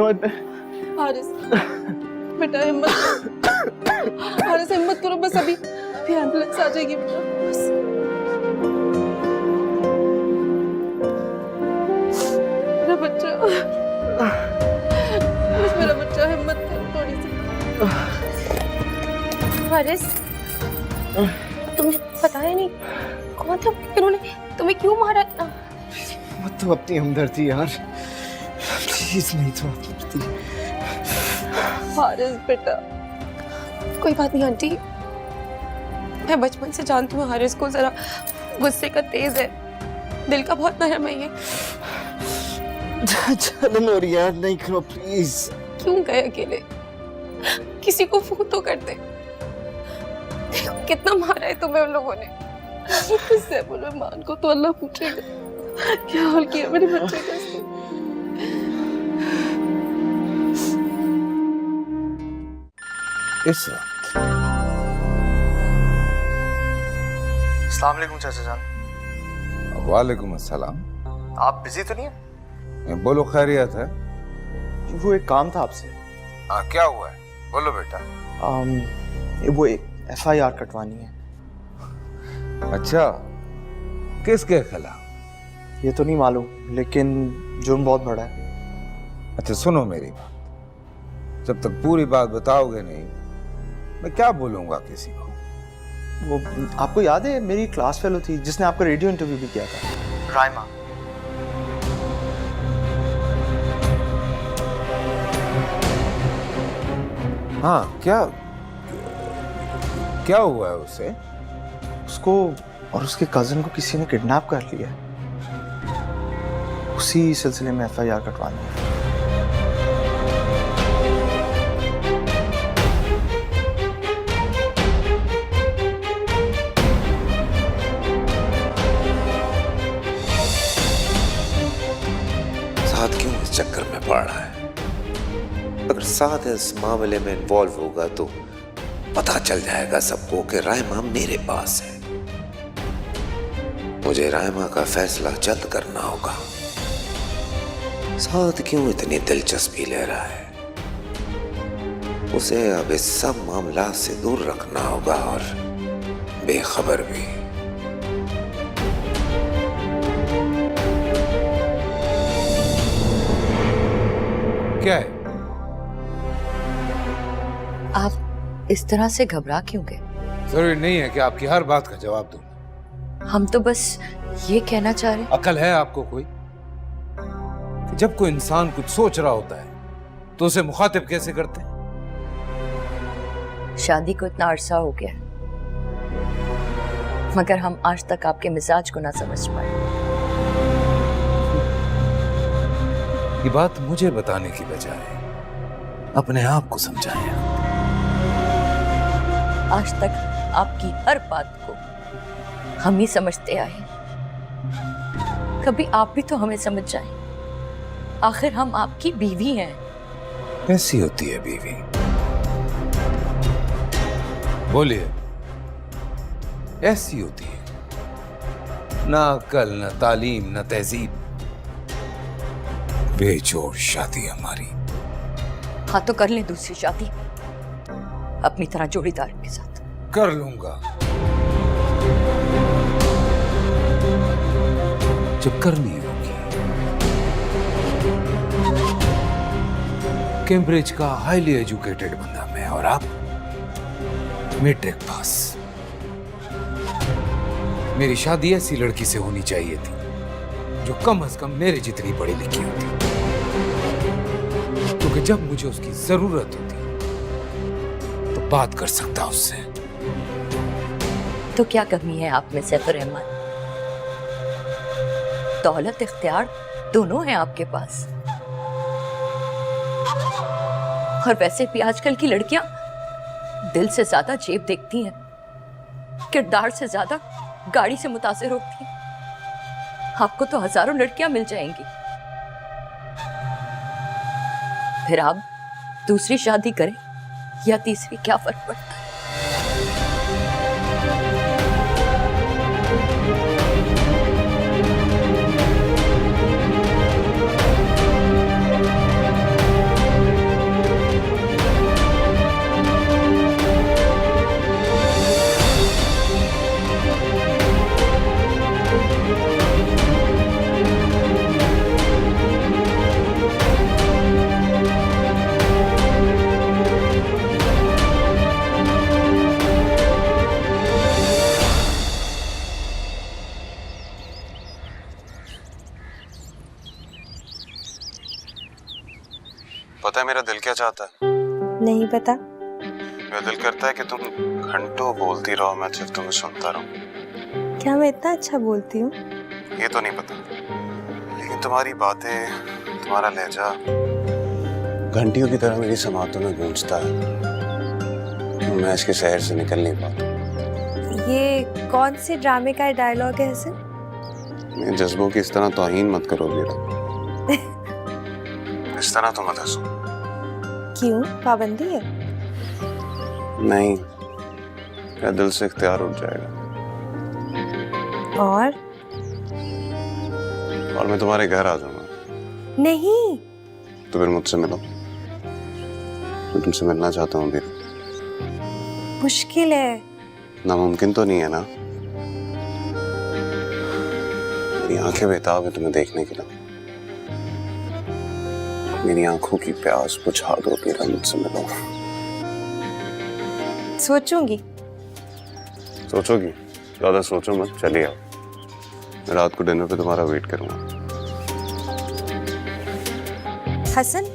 हारिस बेटा हारिस हिम्मत करो, बस अभी एम्बुलेंस आ जाएगी बेटा, बस। मेरा बच्चा, बस मेरा बच्चा, हिम्मत करो थोड़ी सी। हारिस, तुमने बताया नहीं कौन था, इन्होंने तुम्हें क्यों मारा इतना? मत तो अपनी हमदर्दी यार, प्लीज नहीं तो अपनी। हारिस बेटा, कोई बात नहीं आंटी, मैं बचपन से जानती हूँ हारिस को जरा गुस्से का तेज है, दिल का बहुत नरम है ये। जलन हो रही है यार, नहीं करो प्लीज। क्यों गए अकेले? किसी को फोन तो करते। देखो कितना मारा है तुम्हें उन लोगों ने। किससे बोलो, मान को तो अल्लाह पूछेगा क्या हाल किया मेरे बच्चे का इसने। इस वक्त अस्सलाम वालेकुम चाचा जान। वालेकुम अस्सलाम। आप बिजी तो नहीं है? बोलो, खैरियत है? वो एक काम था आपसे। हाँ, क्या हुआ है? बोलो बेटा। वो एक FIR कटवानी है। अच्छा, किसके खिलाफ? ये तो नहीं मालूम, लेकिन जुर्म बहुत बड़ा है। अच्छा सुनो मेरी बात, जब तक पूरी बात बताओगे नहीं मैं क्या बोलूंगा किसी को। वो आपको याद है मेरी क्लास फेलो थी जिसने आपका रेडियो इंटरव्यू भी किया था, राइमा। हाँ, क्या क्या हुआ है उसे? उसको और उसके कजन को किसी ने किडनैप कर लिया है। उसी सिलसिले में FIR कटवानी है। साथ क्यों इस चक्कर में पड़ रहा है? अगर साथ इस मामले में इन्वॉल्व होगा तो पता चल जाएगा सबको कि रायमा मेरे पास है। मुझे रायमा का फैसला जल्द करना होगा। साथ क्यों इतनी दिलचस्पी ले रहा है? उसे अब इस सब मामला से दूर रखना होगा और बेखबर भी। क्या है? आप इस तरह से घबरा क्यों गए? जरूरी नहीं है कि आपकी हर बात का जवाब दूं। हम तो बस ये कहना चाह रहे। अकल है आपको कोई कि जब कोई इंसान कुछ सोच रहा होता है तो उसे मुखातिब कैसे करते हैं? शादी को इतना अरसा हो गया मगर हम आज तक आपके मिजाज को ना समझ पाए। ये बात मुझे बताने की बजाय अपने आप को समझाएं। आज तक आपकी हर बात को हम ही समझते आए, कभी आप भी तो हमें समझ जाएं। आखिर हम आपकी बीवी हैं। कैसी होती है बीवी? बोलिए। ऐसी होती है, ना अकल, ना तालीम, ना तहजीब, बेजोड़ शादी हमारी। हाँ तो कर ले दूसरी शादी अपनी तरह जोड़ीदार के साथ। कर लूंगा जब करनी होगी। कैम्ब्रिज का हाईली एजुकेटेड बंदा मैं, और आप मैट्रिक पास। मेरी शादी ऐसी लड़की से होनी चाहिए थी जो कम से कम मेरे जितनी पढ़ी लिखी होती, क्योंकि जब मुझे उसकी जरूरत होती तो बात कर सकता उससे। तो क्या कमी है आप में सैफ रहमान? दौलत इख्तियार दोनों हैं आपके पास। और वैसे भी आजकल की लड़कियां दिल से ज्यादा जेब देखती हैं, किरदार से ज्यादा गाड़ी से मुतासिर होती हैं। आपको तो हजारों लड़कियां मिल जाएंगी, फिर आप दूसरी शादी करें या तीसरी, क्या फर्क पड़ता है? पता है मेरा दिल क्या चाहता है? नहीं पता। मेरा दिल करता है कि तुम घंटों बोलती रहो, मैं सिर्फ तुम्हें सुनता रहूं। क्या मैं इतना अच्छा बोलती हूँ? ये तो नहीं पता, लेकिन तुम्हारी बातें, तुम्हारा लहजा घंटियों की तरह मेरी समातों में गूंजता है। मैं इसके शहर से निकल नहीं पाता। ये कौन से ड्रामे का डायलॉग है हसन? मेरे जज्बों की इस तरह तौहीन मत करो बेटा। इस तरह तो मत हंसो। क्यों, पाबंदी है? नहीं, क्या दिल से इख्तियार उठ जाएगा। और मैं तुम्हारे घर आ जाऊंगा। नहीं। तो फिर मुझसे मिलो, मैं तुमसे मिलना चाहता हूँ। मुश्किल है। नामुमकिन तो नहीं है ना? मेरी आंखें बेताब है तुम्हें देखने के लिए। मेरी आंखों की प्यास बुझा दो, मेरा मुझसे मिलो। सोचूंगी। सोचोगी? ज्यादा सोचो मत, चलिए आओ। मैं रात को डिनर पे तुम्हारा वेट करूंगा। हसन,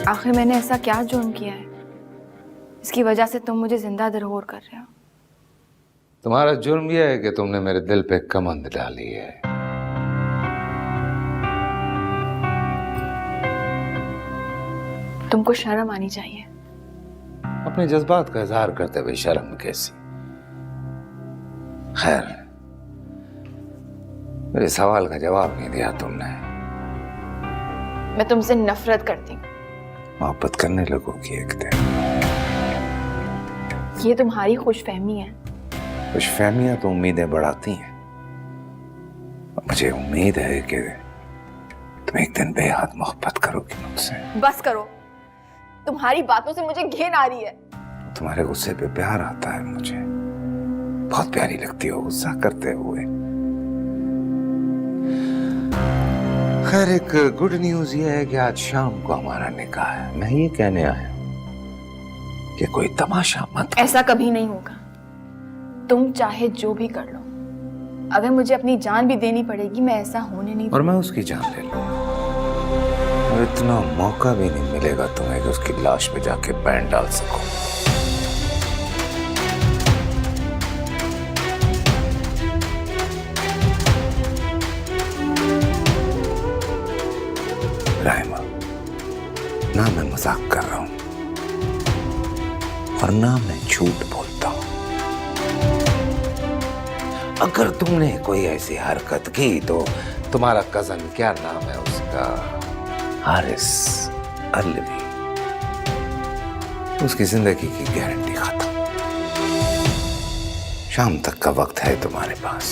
आखिर मैंने ऐसा क्या जुर्म किया है इसकी वजह से तुम मुझे जिंदा दरहोर कर रहे हो? तुम्हारा जुर्म यह है कि तुमने मेरे दिल पे कमंद डाली है। तुमको शर्म आनी चाहिए। अपने जज्बात का इजहार करते हुए शर्म कैसी? खैर, मेरे सवाल का जवाब नहीं दिया तुमने। मैं तुमसे नफरत करती हूँ। मोहब्बत करने लगोगी एक दिन। ये तुम्हारी खुशफहमी है। खुशफहमियां तो उम्मीदें बढ़ाती हैं। मुझे उम्मीद है कि तुम एक दिन बेहद मोहब्बत करोगी मुझसे। बस करो, तुम्हारी बातों से मुझे घिन आ रही है। तुम्हारे गुस्से पे प्यार आता है मुझे। बहुत प्यारी लगती हो गुस्सा करते हुए। खैर, एक गुड न्यूज ये है कि आज शाम को हमारा निकाह है। मैं ये कहने आया हूं कि कोई तमाशा मत करो। ऐसा कभी नहीं होगा। तुम चाहे जो भी कर लो, अगर मुझे अपनी जान भी देनी पड़ेगी, मैं ऐसा होने नहीं और मैं उसकी जान ले लूंगा। और इतना मौका भी नहीं मिलेगा तुम्हें कि उसकी लाश पे जाके बैन डाल सको। राइमा, ना मैं मजाक कर रहा हूं और ना मैं झूठ बोलता हूं। अगर तुमने कोई ऐसी हरकत की तो तुम्हारा कजन, क्या नाम है उसका, हारिस अलवी, उसकी जिंदगी की गारंटी खत्म। शाम तक का वक्त है तुम्हारे पास।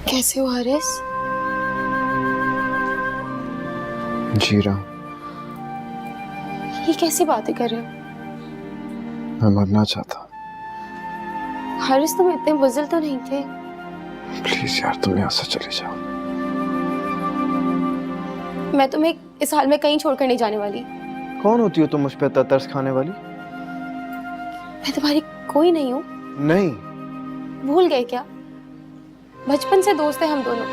कैसे हो हारिस? जी रहा हूं। ये कैसी बातें कर रहे हो? मैं मरना चाहता। हारिस, तुम इतने बुज़दिल तो नहीं थे। प्लीज यार, तुम यहाँ से चले जाओ। मैं तुम्हें इस हाल में कहीं छोड़कर नहीं जाने वाली। कौन होती हो तुम मुझ पे इतना तरस खाने वाली? मैं तुम्हारी कोई नहीं हूँ। नहीं। भूल गए क्या? बचपन से दोस्त हैं हम दोनों।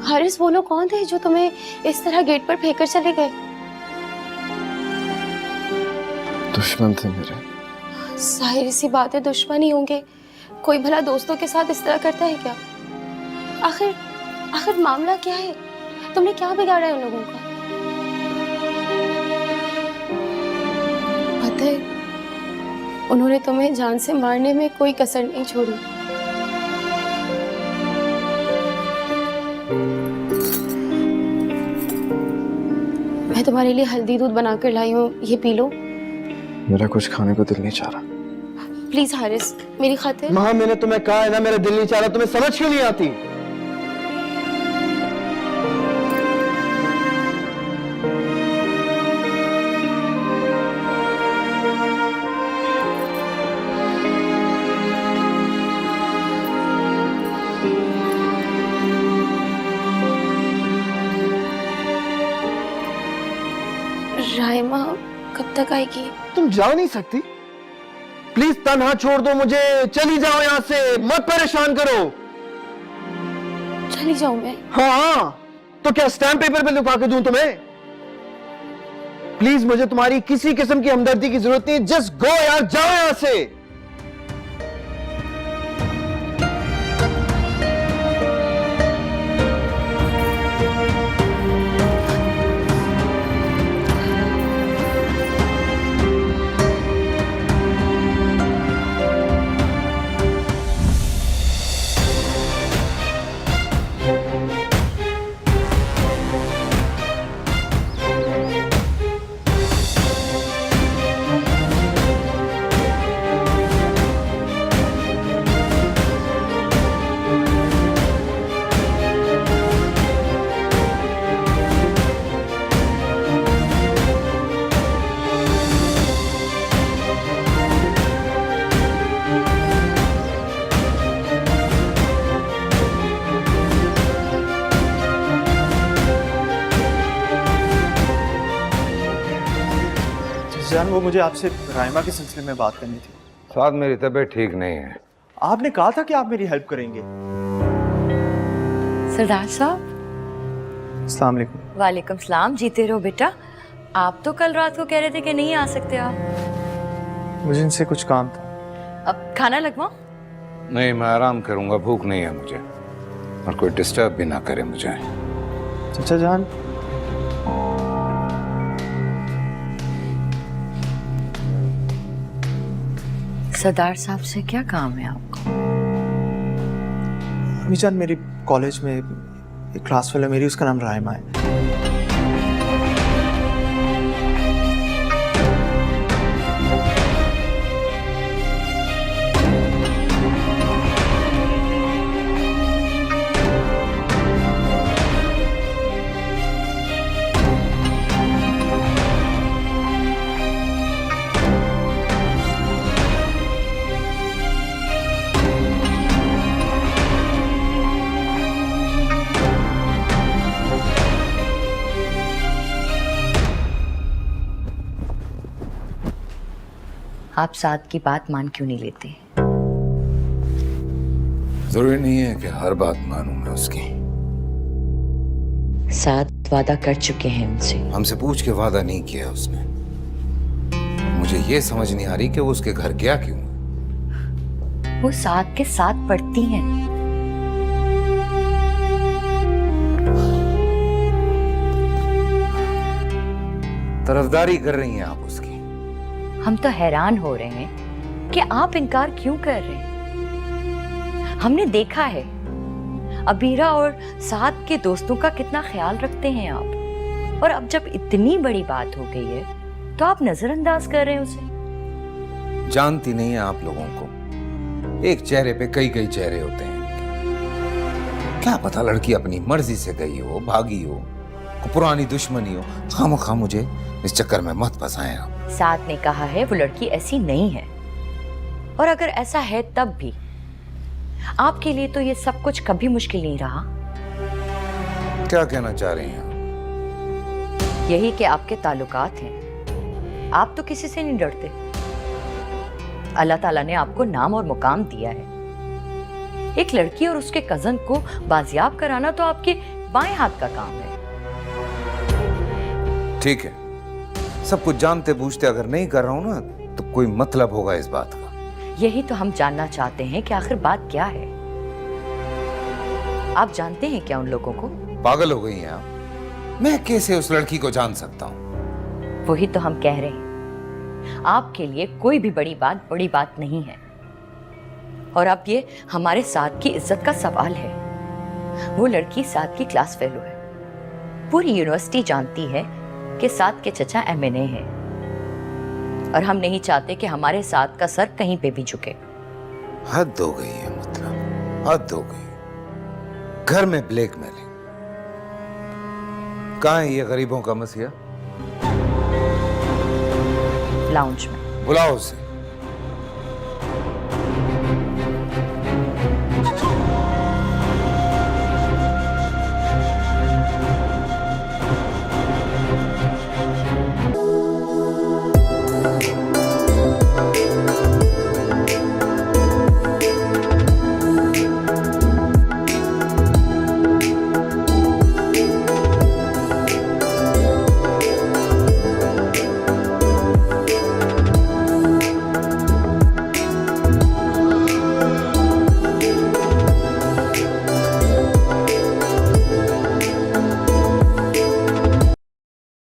हारिस, वो लोग कौन थे जो तुम्हें इस तरह गेट पर फेंककर चले गए? दुश्मन थे मेरे। जाहिर सी बात है दुश्मन ही होंगे, कोई भला दोस्तों के साथ इस तरह करता है क्या? आखिर आखिर मामला क्या है? तुमने क्या बिगाड़ा है उन लोगों का? पता है, उन्होंने तुम्हें जान से मारने में कोई कसर नहीं छोड़ी। मैं तुम्हारे लिए हल्दी दूध बनाकर लाई हूँ, ये पी लो। मेरा कुछ खाने को दिल नहीं चाह रहा। प्लीज हारिस, मेरी खातिर। माँ, मैंने तुम्हें कहा है ना मेरा दिल नहीं चाह रहा, तुम्हें समझ क्यों नहीं आती? रायमा कब तक आएगी? तुम जा नहीं सकती? प्लीज तन्हा छोड़ दो मुझे, चली जाओ यहाँ से, मत परेशान करो। चली जाऊं मैं? हाँ, तो क्या स्टैम्प पेपर पे लिखवा के दूं तुम्हें? प्लीज, मुझे तुम्हारी किसी किस्म की हमदर्दी की जरूरत नहीं। जस्ट गो यार, जाओ यहाँ से। जान, वो मुझे आपसे राइमा के सिलसिले में बात करनी थी। साथ मेरी तबीयत ठीक नहीं है। आपने कहा था कि आप मेरी हेल्प करेंगे। सरदार साहब। अस्सलाम वालेकुम। वालेकुम सलाम, जीते रहो बेटा। आप तो कल रात को कह रहे थे कि नहीं आ सकते आप। मुझे इनसे कुछ काम था। अब खाना लगवाओ? नहीं, मैं आराम करूंगा, भूख नहीं है मुझे, और कोई डिस्टर्ब भी ना करे मुझे। चाचा जान, सरदार साहब से क्या काम है आपको? अम्मी जान, मेरी कॉलेज में एक क्लास फेलो मेरी, उसका नाम राइमा है। आप साथ की बात मान क्यों नहीं लेते? जरूरी नहीं है कि हर बात मानूं मैं उसकी। साथ वादा कर चुके हैं उनसे। हमसे पूछ के वादा नहीं किया उसने। मुझे ये समझ नहीं आ रही कि वो उसके घर गया क्यों। वो साथ के साथ पढ़ती हैं। तरफदारी कर रही हैं आप उसकी। हम तो हैरान हो रहे हैं कि आप इनकार क्यों कर रहे हैं। हमने देखा है अबीरा और साथ के दोस्तों का कितना ख्याल रखते हैं आप, और अब जब इतनी बड़ी बात हो गई है तो आप नजरअंदाज कर रहे हैं उसे। जानती नहीं है आप लोगों को, एक चेहरे पे कई कई चेहरे होते हैं। क्या पता लड़की अपनी मर्जी से गई हो, भागी हो, पुरानी दुश्मनी हो। खामखा मुझे इस चक्कर में मत फंसाएं आप। साथ ने कहा है वो लड़की ऐसी नहीं है, और अगर ऐसा है तब भी आपके लिए तो ये सब कुछ कभी मुश्किल नहीं रहा। क्या कहना चाह रही हैं आप? यही कि आपके ताल्लुकात हैं, आप तो किसी से नहीं डरते। अल्लाह ताला ने आपको नाम और मुकाम दिया है। एक लड़की और उसके कजन को बाजियाब कराना तो आपके बाएं हाथ का काम है। ठीक है, सब कुछ जानते बूझते अगर नहीं कर रहा हूं ना तो कोई मतलब होगा इस बात का। यही तो हम जानना चाहते हैं कि आखिर बात क्या है। आप जानते हैं क्या उन लोगों को? पागल हो गई हैं आप? मैं कैसे उस लड़की को जान सकता हूं? वही तो हम कह रहे हैं, आपके लिए कोई भी बड़ी बात नहीं है। और अब ये हमारे साथ की इज्जत का सवाल है। वो लड़की साथ की क्लास फेलो है। पूरी यूनिवर्सिटी जानती है कि साथ के चचा MNA हैं। और हम नहीं चाहते कि हमारे साथ का सर कहीं पे भी झुके। हद हो गई है, मतलब हद हो गई। घर में ब्लैकमेलिंग। कहाँ है ये गरीबों का मसीहा? लाउंज में। बुलाओ उसे।